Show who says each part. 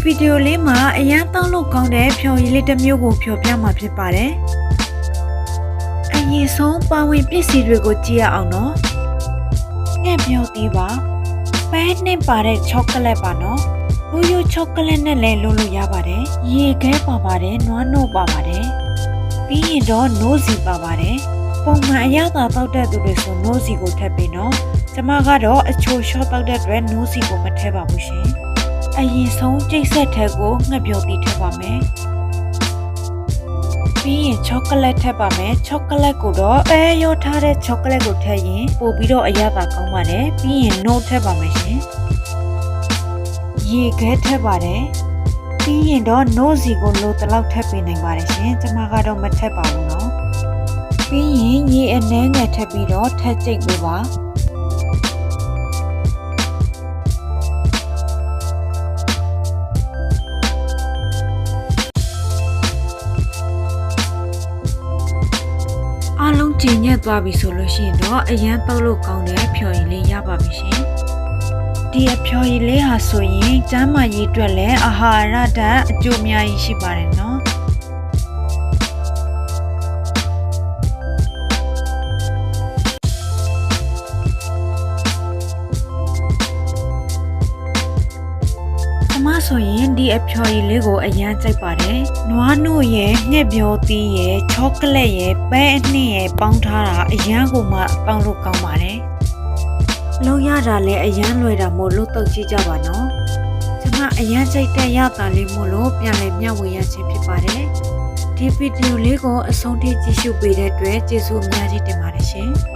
Speaker 1: ဗီဒီယိုလေးမှာအရန်တောင်းလို့ကောင်းတဲ့ဖြော်ရည်လေးတစ်မျိုးကိုဖြော်ပြမှာဖြစ်ပါတယ်။အရင်ဆုံးပါဝင်ပစ္စည်းတွေကိုကြည့်ရအောင်နော်။ငှက်ပြောသေးပါ။ပဲနဲ့ပါတဲ့ချောကလက်ပါနော်။ရိုးချောကလက်နဲ့လည်းလုပ်လို့ရပါတယ်။ရေခဲပါပါတယ်၊နွားနို့ပါပါတယ်။ပြီးရင်တော့နိုးစီပါပါတယ်။ပုံမှန်အရသာတောက်တဲ့သူတွေဆိုနိုးစီကိုထည့်ပေးနော်။ကျွန်မကတော့အချိုရှော့တောက်တဲ့အတွက်နိုးစီကိုမထည့်ပါဘူးရှင်။အရင်ဆုံးကျိတ်ဆက်ထဲကိုငှက်ပြောပြီးထည့်ပါမယ်။ပြီးရင်ချောကလက်ထည့်ပါမယ်။ချောကလက်ကိုတော့ပဲရောထားတဲ့ချောကလက်ကိုထည့်ရင်ပို့ပြီးတော့အရသာကောင်းပါတယ်။ပြီးရင်နို့ထည့်ပါမယ်ရှင်။ရေခဲထည့်ပါတယ်။ပြီးရင်တော့နို့စီကိုလိုတလောက်ထည့်ပေးနိုင်ပါတယ်ရှင်။ကျွန်မကတော့မထည့်ပါဘူးနော်။ပြီးရင်ရေအနှဲငယ်ထည့်ပြီးတော့ထည့်ကျိတ်ပေးပါ။အားလုံးကျဉ်ညက်သွားပြီဆိုလို့ရှိရင်တော့အရန်တောက်လို့ကောင်းတဲ့ဖြော်ရည်လေးရပါပြီရှင်။ဒီအဖြော်ရည်လေးဟာဆိုရင်ကျန်းမာရေးအတွက်လည်းအာဟာရဓာတ်အကျိုးအများကြီးရှိပါတယ်နော်။ဆိုရင်ဒီအဖြော်ရည်လေးကိုအရန်ကြိုက်ပါတယ်။နွားနို့ရဲ့ငှက်ပြောသီးရဲ့ချောကလက်ရဲ့ပဲအနှင့်ရဲ့ပေါင်းထားတာအရန်ကိုမှပေါင်းလို့ကောင်းပါတယ်။လုံးရတာလည်းအရန်လွယ်တာမို့လို့တုတ်ကြည့်ကြပါနော်။ကျွန်မအရန်ကြိုက်တဲ့ရတာလေးမို့လို့ပြန်လည်မျှဝေရခြင်းဖြစ်ပါတယ်။ဒီဗီဒီယိုလေးကိုအဆုံးထိကြည့်ရှုပေးတဲ့အတွက်ကျေးဇူးအများကြီးတင်ပါတယ်ရှင်။